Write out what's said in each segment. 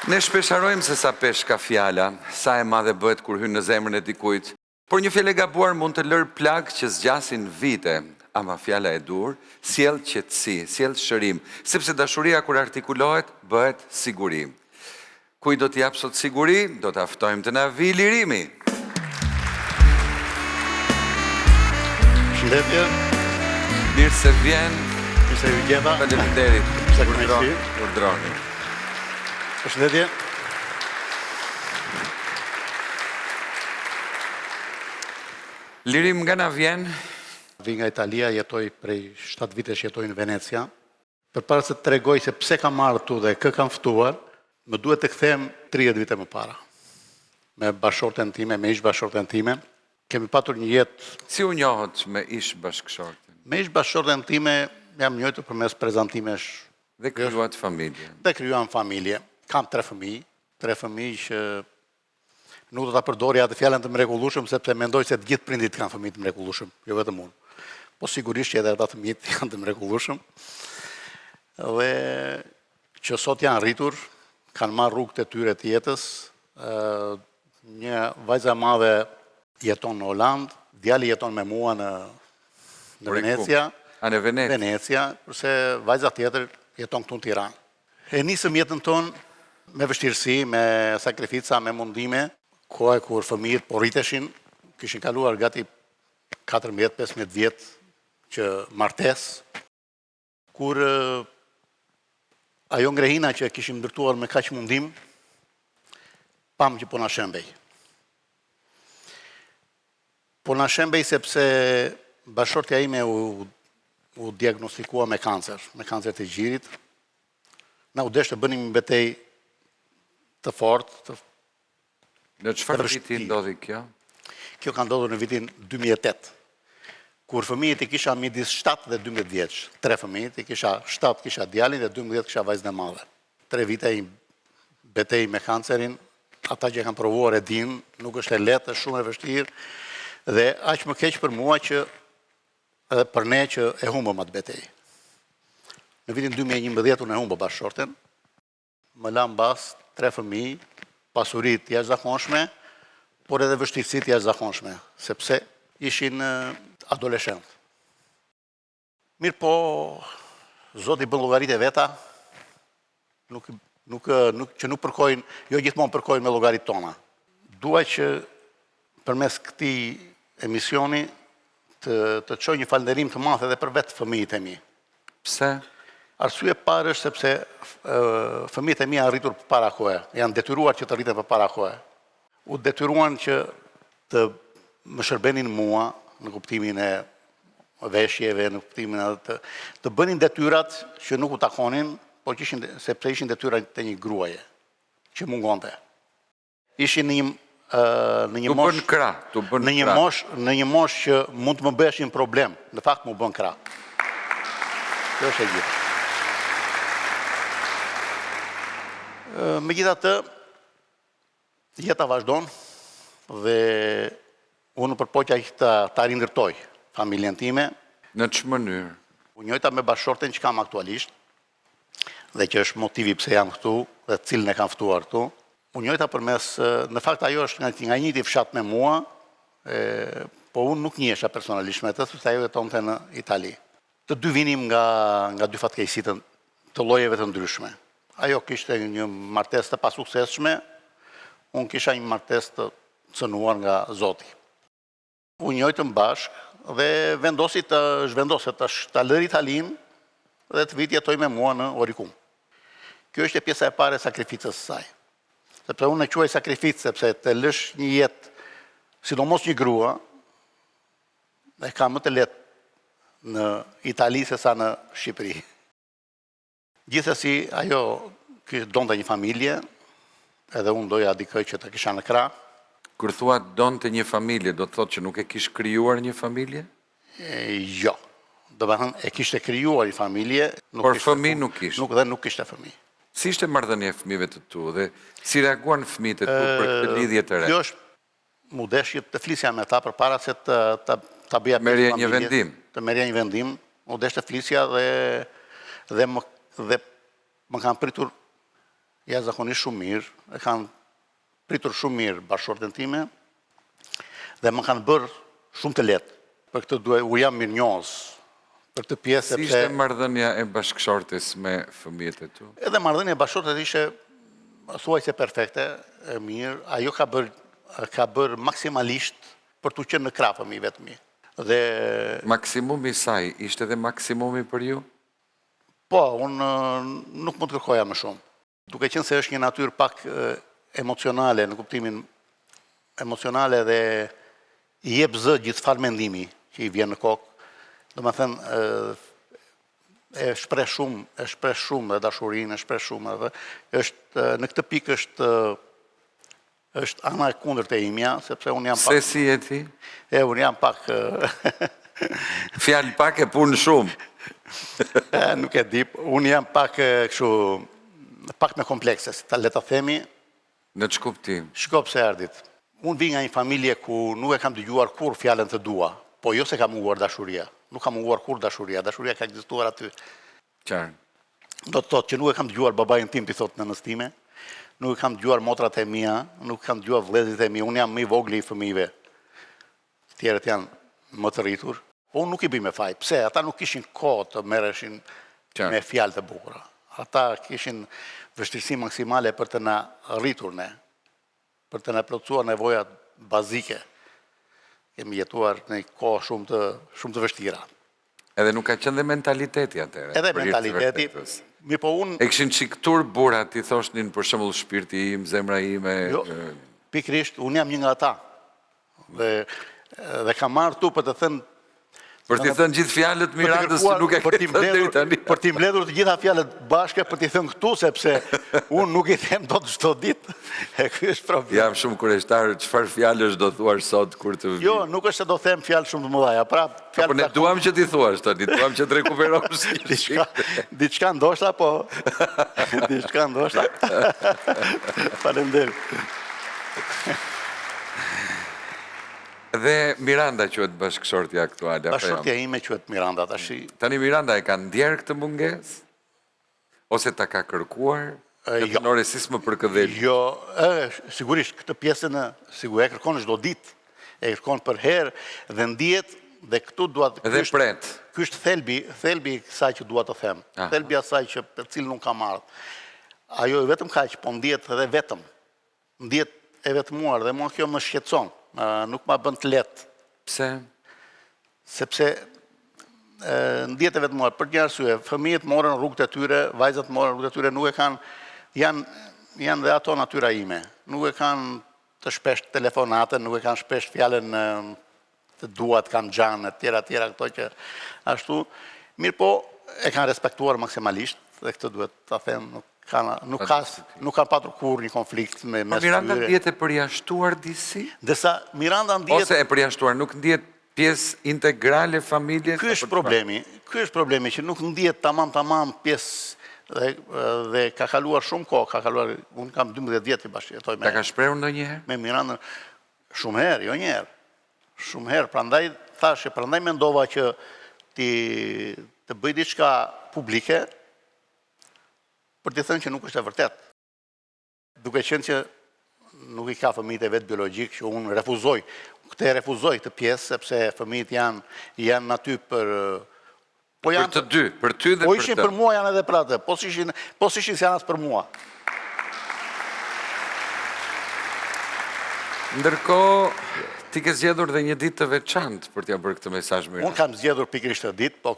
Ne shpesharojmë se sa pesh ka fjala, sa e madhe bëhet kur hyn në zemrën e dikujt, por një fjalë e gabuar mund të lërë plagë që zgjasin vite, ama fjala e dur sjell qetësi, sjell shërim, sepse dashuria kur artikulohet bëhet siguri. Kuj do t'i jap sot siguri, do t'a ftojmë të na vi lirimi. Shëndetje. Mirë se vjen. Mirë se vjen. Faleminderit. Urdhroni. Përshëndetje. Lirim nga na vjen? Vi nga Italia, jetoj prej 7 vitesh jetoj në Venecia. Përpara se të tregoj se pse kam marrë tu dhe kë kam ftuar, më duhet të kthehem 30 vite më para. Me bashkëshorten time, me ish bashkëshorten time, kemi patur një jetë. Si u njohët me ish bashkëshorten? Me ish bashkëshorten time jam njohur përmes prezantimesh. Dhe krijuat familje. Dhe krijuam familje. Kam 3 fëmijë që nuk do ta përdorja atë fjalën të mrekullueshëm sepse mendoj se të gjithë prindit kanë fëmijë të mrekullueshëm, jo vetëm unë. Po sigurisht që edhe ata fëmijët janë të mrekullueshëm. Dhe që sot janë rritur, kanë marrë rrugët e tyre të jetës. Një vajza e madhe jeton në Holland, djali jeton me mua në Venecia. Në Venecia, kurse vajza tjetër jeton këtu në Tiranë. E nisëm jetën tonë me vështirësi, me sakrifica, me mundime, kohë kur fëmijët po rriteshin, kishin kaluar gati 14-15 vjetë që martes, kur ajo ngrehina që kishim ndërtuar me kaq mundim, pam që po na shembej. Po na shembej sepse bashkëshortja ime u diagnostikua me kancer të gjirit. Na u desh të bënim një betej të fortë. Në çfarë viti ndodhi kjo? Kjo ka ndodhur në vitin 2008, kur fëmijët i kisha midis 7 dhe 12 vjeç. 3 fëmijët, 7 kisha djalin dhe 12 kisha vajzën e madhe. 3 vite i betej me kancerin, ata që kanë provuar e din, nuk është e lehtë, është shumë e vështirë, dhe aq më keq për mua që edhe për ne që e humbëm atë betej. Në vitin 2011 unë e humbë bashkëshorten, më la mbas 3 fëmijë, pasurit jashtëzakonshme, por edhe vështirësit jashtëzakonshme, sepse ishin adoleshent. Mirë po, Zoti bën llogaritë e veta, që nuk përkojnë, jo gjithmonë përkojnë me llogaritë tona. Dua që përmes këtij emisioni të çoj një falënderim të madh edhe për vetë fëmijët e mi. Pse? Arsye parë është sepse fëmijët e mi janë rritur përpara kohe, janë detyruar që të rriten përpara kohe. U detyruan që të më shërbenin mua në kuptimin e veshjeve, në kuptimin të bënin detyrat që nuk u takonin, por sepse ishin detyrat të një gruaje që mungonte. Ishin në një moshë që mund të më bëheshin problem, në fakt më bën krah. Kjo është e gjithë. Megjithatë, jeta vazhdon dhe unë përpoqja ta rindërtoj familjen time. Në ç'më mënyrë? U njojta me bashkëshorten që kam aktualisht dhe që është motivi pse jam këtu dhe cilën e kam ftuar këtu. U njojta përmes, në fakt ajo është nga njëjti fshat me mua, po unë nuk njihesha personalisht me të, sepse ajo jetonte në Itali. Të dy vinim nga 2 fatkeqësi të llojeve të ndryshme. Ajo kishte një martesë të pasuksesshme, unë kisha një martesë të cënuar nga Zoti. U njojtëm bashkë dhe vendosi ta lërë Italinë dhe të vit jetoj me mua në Orikum. Kjo është pjesa e parë e sakrificës së saj. Sepse unë e quaj sakrificë sepse të lësh një jetë, sidomos një grua, e ka më të lehtë në Itali se sa në Shqipëri. Gjithsesi, ajo donte një familje, edhe unë doja dikë që të kisha në krah. Kur thua donte një familje, do të thotë që nuk e kish krijuar një familje? Jo. Do të thënë e kishte krijuar një familje, por fëmijë nuk kishte. Nuk kishte fëmijë. Si ishte marrëdhënia e fëmijëve të tu dhe si reaguan fëmijët e tu për këtë lidhje të re? Kjo është mu deshje të flisja me ta përpara se ta bëja merrja një vendim. Të merrja një vendim, u desh të flisja dhe më kanë pritur jashtëzakonisht shumë mirë, e kanë pritur shumë mirë bashkëshorten time dhe më kanë bërë shumë të lehtë. Për këtë u jam mirënjohës për këtë pjesë Si ishte marrëdhënia e bashkëshortes me fëmijët e tu? Edhe marrëdhënia e bashkëshortes ishte thuajse perfekte, e mirë, ajo ka bërë maksimalisht për të qenë në krah fëmijëve të mi. Dhe Maksimumi i saj ishte dhe maksimumi për ju? po, unë nuk mund të kërkoja më shumë. Duke qenë se është një natyrë pak emocionale, në kuptimin emocionale dhe i jep zë gjithçfarë mendimi që i vjen në kokë. Domethënë e shpreh shumë dhe dashurinë, e shpreh shumë edhe në këtë pikë është ana e kundërt e imja, sepse unë jam pak Se si je ti? unë jam pak Fjalë pak e punë shumë. nuk e di, unë jam pak kështu pak me komplekse, le ta themi. Në që kuptim? Shko pse ardhit. Unë vi nga një familje ku nuk e kam dëgjuar kur fjalën të dua, po jo se kam munguar dashuria. Nuk kam munguar kur dashuria. Dashuria ka ekzistuar aty. Qarë. Do të thotë që nuk e kam dëgjuar babain tim, ti thotë nënës time, nuk e kam dëgjuar motrat e mia, nuk e kam dëgjuar vëllezërit e mi. Unë jam më i vogli i fëmijëve. Të tjerët janë më të rritur. Po unë nuk i bëj me faj. Pse? Ata nuk kishin kohë të merreshin me fjalë të bukura. Ata kishin vështirësi maksimale për të na rritur ne, për të na plotësuar nevojat bazike. Kemi jetuar në një kohë shumë të vështira. Edhe nuk ka qenë dhe mentaliteti atëre. Edhe mentaliteti. Mirë po unë... E kishin çiktur burrat, i thoshnin për shembull shpirti im, zemra ime. Jo, pikrisht, unë jam një nga ata. Dhe kam marrë tu për të thënë... Për t'i thënë gjithë fjalët Mirandës që nuk e ke thënë deri tani. Për t'i mbledhur të gjitha fjalët bashke, për t'i thënë këtu, sepse unë nuk i them dot çdo ditë. E ky është problemi. Jam shumë kurioztar, çfarë fjalësh do thuar sot kur të vi? Jo, nuk është se do them fjalë shumë të mëdha, pra fjalë. Po ne duam që ti thuash tani, duam që të rekuperosh. Diçka ndoshta, po. Diçka ndoshta. Faleminderit. Dhe Miranda quhet bashkëshortja aktuale. Bashkëshortja ime quhet Miranda tash. Tani Miranda e ka ndjer këtë mungesë? Ose ta ka kërkuar? Jo. Në resismë për këdhel? Jo, sigurisht këtë pjesën sigurisht e kërkon çdo ditë, e kërkon për herë dhe ndihet dhe këtu dua të Edhe pret. Ky është thelbi i kësaj që dua të them. Thelbi i asaj që për cilën nuk kam ardhur. Ajo vetëm kaq, po ndihet edhe vetëm. Ndihet e vetmuar dhe mua kjo më shqetëson. Nuk ma bën të lehtë. Pse? Sepse ndihet e vetmuar për një arsye. Fëmijët morën rrugët e tyre, vajzat morën rrugët e tyre, nuk e kanë janë dhe ato natyra ime. Nuk e kanë të shpesh telefonate, nuk e kanë shpesh fjalën të duat, kam gjanë, tjera këto që ashtu. Mirë po, e kanë respektuar maksimalisht, dhe këtë duhet ta them, nuk ka patur kur një konflikt me mes tyre. Miranda ndihet e përjashtuar disi? Desa Miranda ndihet... Ose e përjashtuar, nuk ndihet pjesë integrale familje? Ky është problemi që nuk ndihet tamam pjesë dhe ka kaluar shumë kohë, unë kam 12 vjet që bashkëjetoj me... Ta ka shprehur ndonjëherë? Me Mirandën shumë herë, jo një herë. Shumë herë, prandaj mendova që të bëj diçka publike për të thënë që nuk është e vërtet. Duke qenë që nuk i ka fëmijët e vet biologjik, që unë refuzoj këtë pjesë, sepse fëmijët janë aty për... Për të dy, për ty dhe për të. Po ishin për mua, janë edhe për atë, po s'ishin se janë as për mua. Ndërkohë, ti ke zgjedhur dhe një ditë të veçantë për t'ia bërë këtë mesazh mirë. Unë kam zgjedhur pikërisht këtë ditë, po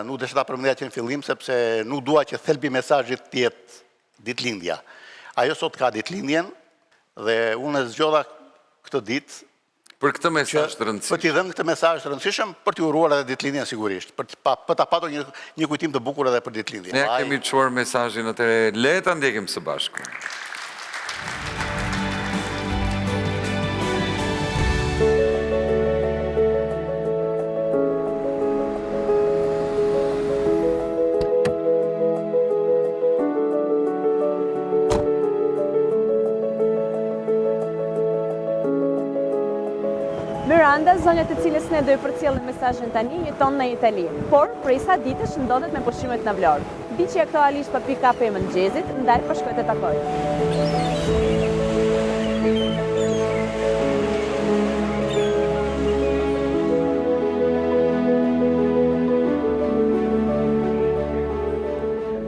nuk desha ta përmendja që në fillim, sepse nuk dua që thelbi i mesazhit të jetë ditëlindja. Ajo sot ka ditëlindjen dhe unë e zgjodha këtë ditë për këtë mesazh të rëndësishëm. Për t'i dhënë këtë mesazh të rëndësishëm, për t'i uruar edhe ditëlindjen sigurisht, për ta patur një kujtim të bukur edhe për ditëlindjen. Ne kemi çuar mesazhin atëre, le ta ndjekim së bashku. Miranda, zonja të cilës ne do i përcjellim mesazhin tani, jeton në Itali, por prej sa ditësh ndodhet me pushimet në Vlorë. Di që aktualisht për pick-up e mëngjesit, ndaj po shkoj të takoj.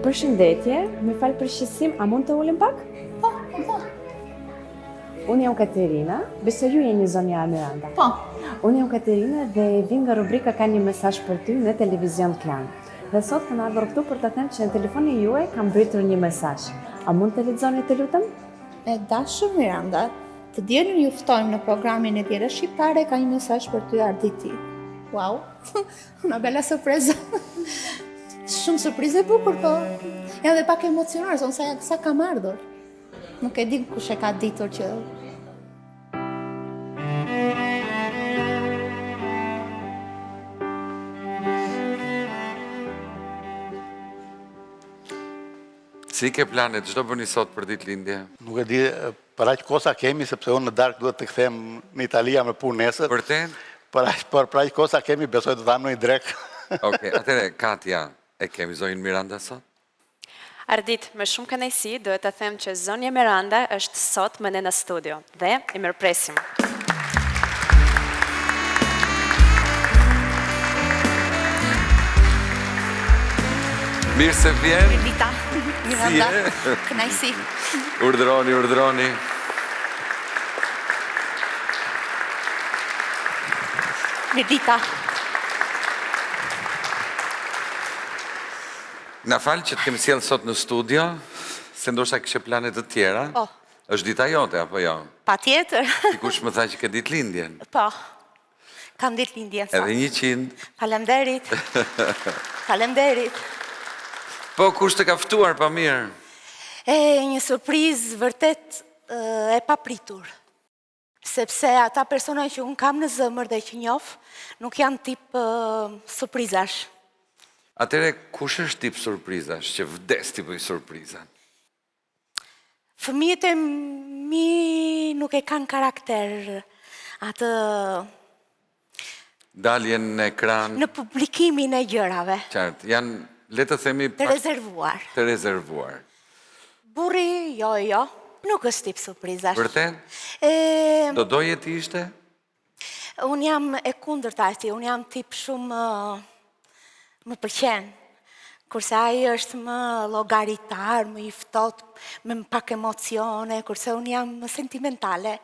Përshëndetje, me falë për shqetësim, a mund të ulem pak? Po. Unë jam Katerina, besoj ju jeni zonja Miranda. Po. Unë jam Katerina dhe vim nga rubrika Ka një mesazh për ty në televizion Klan. Dhe sot kam ardhur këtu për të thënë që në telefonin juaj kam mbritur një mesazh. A mund të lexoni të lutem? E dashur Miranda, të dielën ju ftojmë në programin e Tjera Shqiptare ka një mesazh për ty Arditi. Wow, una bella sorpresa. Shumë surprizë e bukur, po jam dhe pak emocionar, sa kam ardhur. Nuk e di kush e ka ditur që... Si ke planet, çdo bëni sot për ditëlindje? Nuk e di, për aq kosa kemi, sepse unë në darkë duhet të kthehem në Italia me punë nesër. Vërtet? Për aq kosa kemi, besoj të dhamë në i drek. Okej, atëre, Katja, e kemi zonjën Miranda sot? Ardit, me shumë kënaqësi, duhet të them që zonja Miranda është sot me ne në studio dhe i mirëpresim. Mirë se vjen. Vita, Miranda, kënaqësi. Urdhëroni. Vita. Na falë që të kemi sjellë sot në studio, se ndoshta kishe plane të tjera. Po. Është dita jote, apo jo? Patjetër. Dikush më tha që ke ditëlindjen. Po. Kam ditëlindjen sot. Edhe 100. Faleminderit. Faleminderit. Po, kush të ka ftuar pa mirë? Një surprizë vërtet e papritur. Sepse ata persona që unë kam në zemër dhe që njoh, nuk janë tip surprizash. Atëre, kush është tip surprizash, që vdes t'i bëj surprizan? Fëmijët e mi nuk e kanë karakter atë Daljen në ekran, në publikimin e gjërave. qartë, janë, le të themi, Të rezervuar. të rezervuar. Burri, jo, nuk është tip surprizash. Vërtet? Do doje ti ishte? Unë jam e kundërta e tij, unë jam tip shumë më pëlqen. Kurse ai është më llogaritar, më i ftohtë, me pak emocione, kurse unë jam më sentimentale,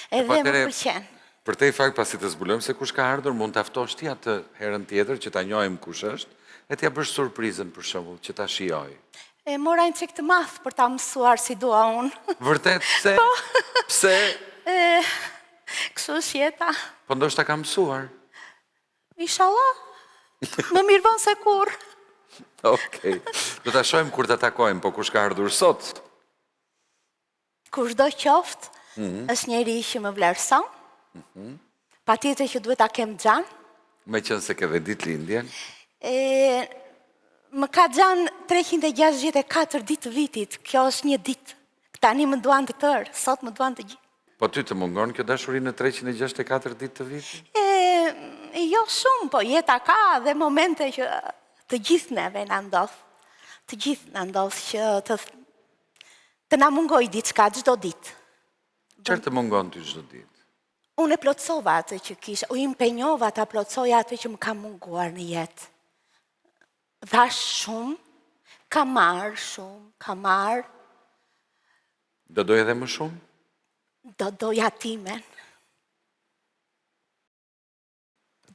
edhe më pëlqen. Për te i fakt pasi të zbulojmë se kush ka ardhur, mund të aftosh ti atë herën tjetër që ta njohim kush është, e t'ja bësh surprizën për shembull, që ta shijoj. E mora një çik të madh për ta mësuar si dua unë. Vërtet, pse? Pse? Kështu është jeta. Po ndoshta ka mësuar. Inshallah. Më mirë vonë se kur. Okej. Do ta shohim kur ta takojmë, po kush ka ardhur sot? Kushdo qoftë, është njeri që më vlerëson. Patjetër që duhet ta kem xhan. Me qënë se ke dhe ditëlindjen. Më ka xhan 364 ditë të vitit. Kjo është një ditë. Tani më duan të tërë, sot më duan të gjithë. Po ty të mungon kjo dashuri në 364 ditë të vitit? Jo shumë, po jeta ka dhe momente që të gjithë neve na ndodh. Të gjithë na ndodh që të na mungoj diçka çdo ditë. Çfarë të mungon ty çdo ditë? Unë e plotsova atë që kisha, u impenjova ta plotsoja atë që më ka munguar në jetë. Dhash shumë, kam marrë shumë, kam marrë. Do doj edhe më shumë? Do doja timen.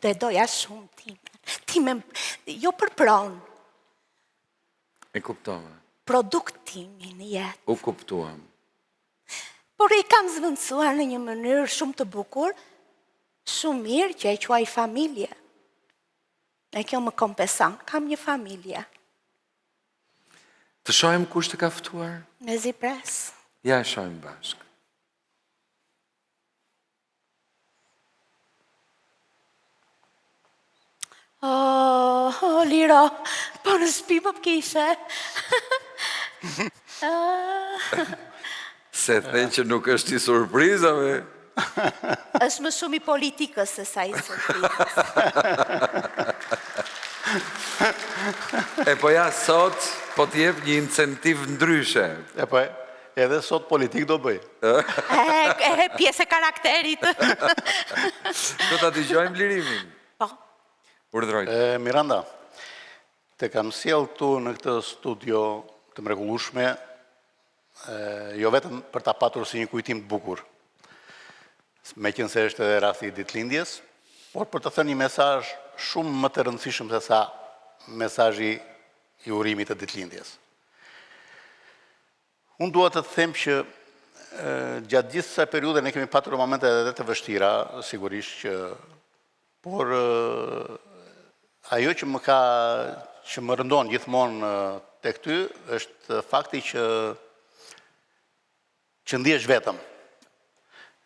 Dhe doja shumë timen. Timen, jo për pronë. E kuptova. Produktimin jetë. U kuptuam. Por i kam zvendësuar në një mënyrë shumë të bukur, shumë mirë që e quaj familje. E kjo më kompenson, kam një familje. Të shohim kush të ka ftuar? Me zi pres. Ja e shohim bashkë. Liro, po në shtëpi më kishe. Se thënë që nuk është i surprizave. Është më shumë i politikës se sa i surprizës. E po ja sot, po t'jep një incentiv ndryshe. E po, edhe sot politik do bëj. Pjesë e karakterit. Do t'a dëgjojmë lirimin. Po. Urdhrojtë. Miranda, te kam sjell tu në këtë studio të mrekullueshme, jo vetëm për ta patur si një kujtim të bukur, meqense është edhe rasti i ditëlindjes, por për të thënë një mesazh shumë më të rëndësishëm se sa mesazhi i urimit të ditëlindjes. Unë dua të them që gjatë gjithë kësaj periudhe ne kemi patur momente edhe të vështira, sigurisht që, por ajo që më rëndon gjithmonë tek ty është fakti që ndihesh vetëm.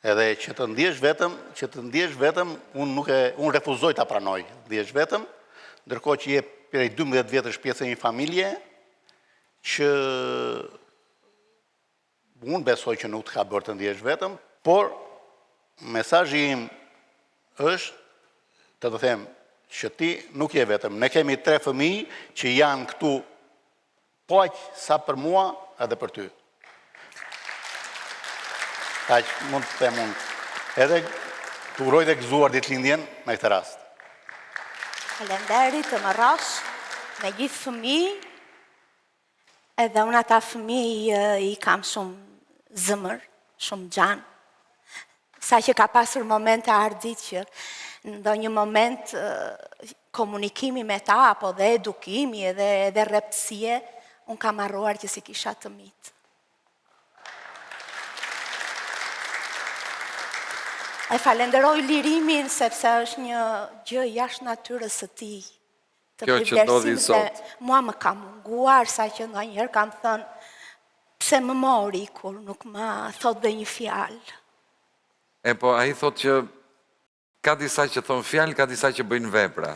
Edhe që të ndihesh vetëm, unë refuzoj ta pranoj. Ndihesh vetëm, ndërkohë që je prej 12 vjetësh pjesë e një familje që unë besoj që nuk të ka bërë të ndihesh vetëm, por mesazhi im është të them që ti nuk je vetëm. Ne kemi 3 fëmijë që janë këtu po aq sa për mua edhe për ty. Aq mund të them unë. Edhe të uroj dhe gëzuar ditëlindjen me këtë rast. Falenderit të më rosh me gjithë fëmijë, edhe unë ata fëmijë i kam shumë zëmër, shumë gjanë. Sa që ka pasur momente ardit që ndonjë moment komunikimi me ta, apo dhe edukimi edhe rreptësie, unë kam harruar që si kisha të mitë. E falenderoj lirimin sepse është një gjë jashtë natyrës së tij. Kjo që ndodhi sot. Mua më ka munguar sa që ndonjëherë kam thënë pse më mori kur nuk më thot dhe një fjalë. E po, a i thot që ka disa që thonë fjalë, ka disa që bëjnë vepra.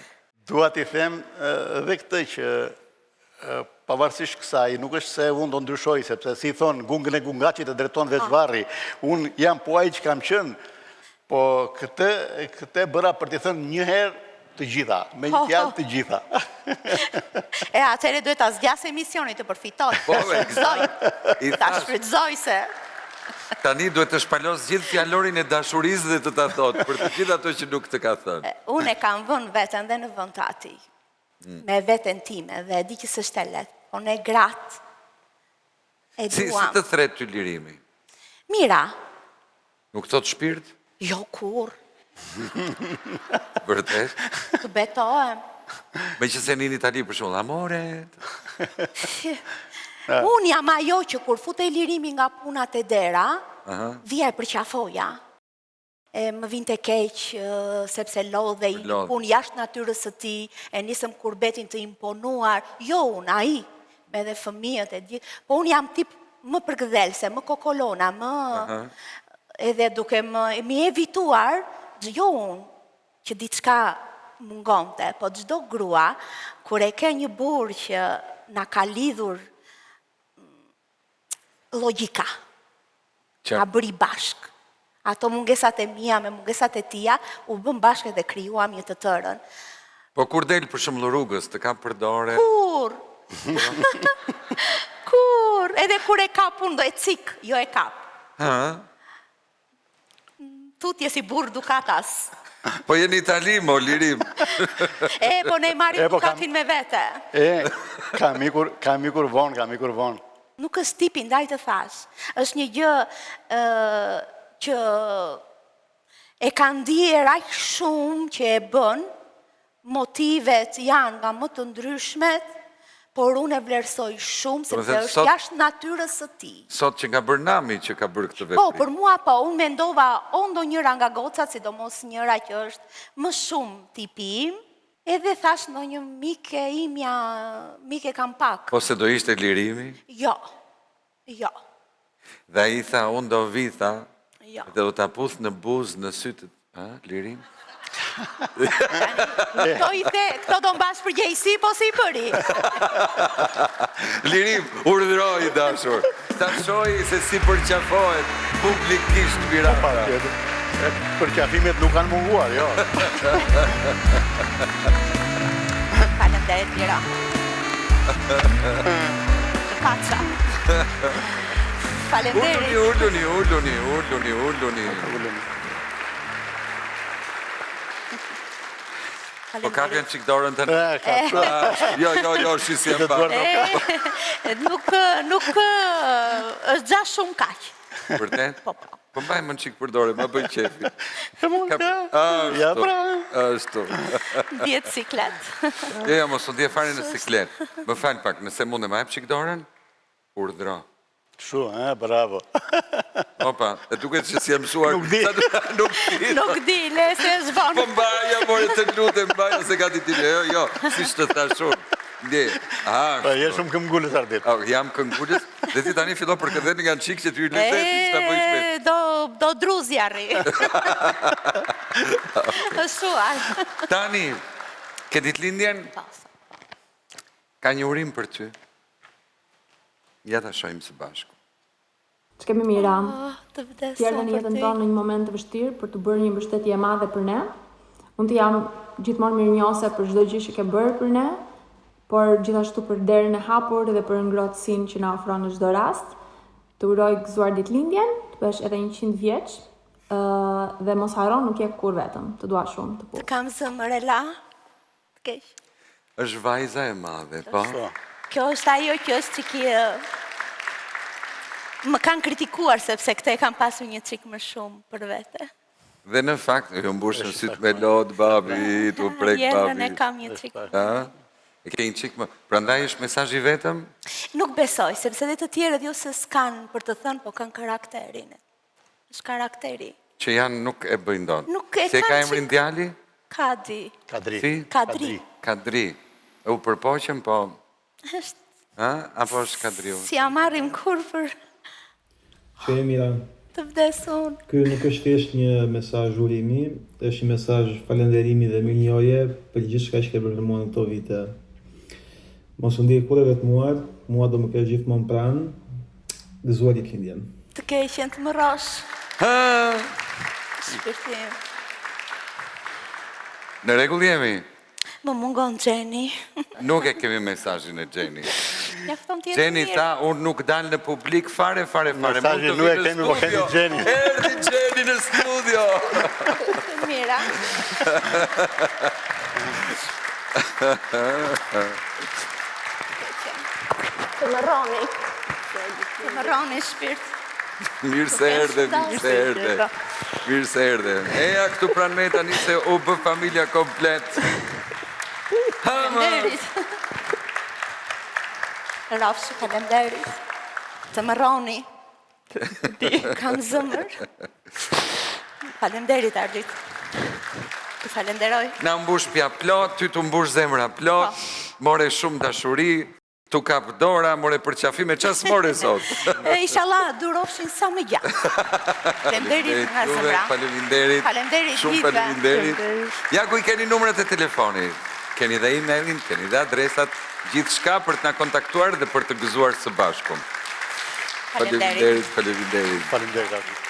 Dua t'i them edhe këtë që pavarësisht kësaj, nuk është se unë do ndryshoj, sepse si thonë gungën e gungaqit e drejton veç varri. Unë jam po ai që kam qenë, po këtë bëra për t'i thënë një herë të gjitha, me një fjalë të gjitha. E atëre duhet ta zgjas emisionin të përfitoj. Ta shfrytëzoj se Tani duhet të shpalos gjithë fjalorin e dashurisë dhe të ta thotë, për të gjithë ato që nuk të ka thënë. Unë e kam vënë veten dhe në vend të atij. Me veten time dhe e di që s'është e lehtë, po ne gratë e duam. Si të thret ty lirimi? Mira. Nuk thot shpirt? Jo kur. Vërtet? Të betohem. Me që se një Itali për shumë, amore. Unë jam ajo që kur fute lirimi nga punat e dera, dhja e përqafoja. Më vinte keq sepse lodhe i pun jashtë natyrës së tij, e nisëm kurbetin të imponuar, jo unë, ai, me dhe fëmijët e gjithë, po unë jam tip më përgëdhelse, më kokolona, më edhe duke më evituar, jo unë, që diçka mungonte, po çdo grua, kur e ke një burr që na ka lidhur logjika, ka bëri bashk. Ato mungesat e mia me mungesat e tia, u bëm bashkë dhe krijuam një të tërën. Po kur del për shembull rrugës, të ka përdore? Kur? Kur? Edhe kur e kap unë do e cik, jo e kap. Tutje si burr dukatas. Po jeni Itali, mo, lirim. Po ne marrim dukatin me vete. Kam ikur vonë. Nuk është tipi ndaj të thash. Është një gjë që e ka ndier aq shumë që e bën, motivet janë nga më të ndryshmet, por unë e vlerësoj shumë, sepse është jashtë natyrës së tij. Sot që nga bërë Nami që ka bërë këtë veprim. Po, për mua po, unë mendova o ndonjëra nga gocat, sidomos njëra që është më shumë tipi im, edhe thash ndonjë mike imja, mike kam pak. Po se do ishte lirimi? Jo. Dhe ai tha, unë do vi, tha, dhe do ta puth në buzë, në sytë, lirim? Këto do mbash për gjejsi, po si bëri? Lirim, urdhëroj, dashur. Ta shoj se si përqafohet publikisht pirata. Për qafimet nuk kanë munguar, jo. Faleminderit Mira. Paça. Faleminderit. Ulluni. Po ka kënë qik dorën të në? Jo, shisi e parë. Nuk është gja shumë kaq. Vërtet? Po. Po mbaj më në qik për dorë, më bëj qefi. Ashtu. Vjetë siklet. Jo, mos në dje fare në siklet. Më falë pak, nëse mund e ma jep qik dorën, urdhra. Shu, bravo. Opa, e duket që si e mësuar... Nuk di. Nuk di, le se zvonë. Po mbaja, more të lutem, mbaja se gati ti jo, si shtë të thashur. Ndje, Po, je shumë këmgullës ardit. Jam këmgullës, dhe ti tani fillo për këtë nga në qikë që ty i lezet, që ta bëj shpet. Do druzjarri. Shuar. Tani, ke ditëlindjen? Ka një urim për ty. Ja ta shojmë së bashku. Që kemi Mira, Të vdeso tjerë në jetën tonë në një moment të vështirë për të bërë një mbështetje e madhe për ne. Unë të jam gjithmonë mirënjohëse për çdo gjë që ke bërë për ne, por gjithashtu për derën e hapur dhe për ngrohtësinë që na ofron në çdo rast. Të uroj gëzuar ditëlindjen, të bësh edhe 100 vjeç, dhe mos harro nuk je kur vetëm. Të dua shumë të punë. Kam zëmër e la. Keq. Është vajza e madhe, po? Kjo është ajo që është që më kanë kritikuar sepse këte kam pasur një qik më shumë për vete. Dhe në fakt, ju mbushën sytë me lot, babi, tu prek Jetën e babi. kam një qik. E ke një qik më... Prandaj është mesazhi vetëm? Nuk besoj, sepse dhe të tjerët jo se s'kanë për të thënë, po kanë karakterin. është karakteri. Që janë nuk e bëjnë dot. Nuk e Se ka kanë emrin djali? Kadri. Kadri. Si? Kadri. Kadri. E u përpoqëm, po... Është... Apo është Kadriu? Si ja marrim kur për Që e Mira, të vdesun. ky nuk është thjesht një mesazh urimi, është një mesazh falënderimi dhe mirënjohje për gjithçka që ke bërë për mua në këto vite. Mos u ndjej kurrë vetmuar, mua do më kesh gjithmonë pranë, gëzuar ditëlindjen. Të keqen të më rosh. Shpirtim. Në rregull jemi? Më mungon Gjeni. Nuk e kemi mesazhin e Gjeni. Mjafton tjetë Gjeni mirë. tha, unë nuk dalë në publik fare. Mesazhin nuk e kemi, po kemi Gjeni. Erdi Gjeni në studio. Mira. Të më roni. Të më roni shpirt. Mirë se erdhe, mirë se erdhe. Mirë se erdhe. Eja këtu pranë me tani se u bë familja komplet. Falemderit. Rafshi, falemderit. Të më roni. Kam zëmër. Falemderit, Ardit. Të falenderoj. Na mbush pja plot, ty të mbush zemra plot, more shumë dashuri, tu kap dora, more për qafime, qas more sot? Inshallah, durofshin sa më gjatë. Falemderit nga zemra. Faleminderit. Falemderit Shumë gjithve. faleminderit. Ja ku i keni numrat e telefonit. Keni dhe emailin, keni dhe adresat, gjithë shka për të na kontaktuar dhe për të gëzuar së bashku. Falemderit. Faleminderit. Faleminderit.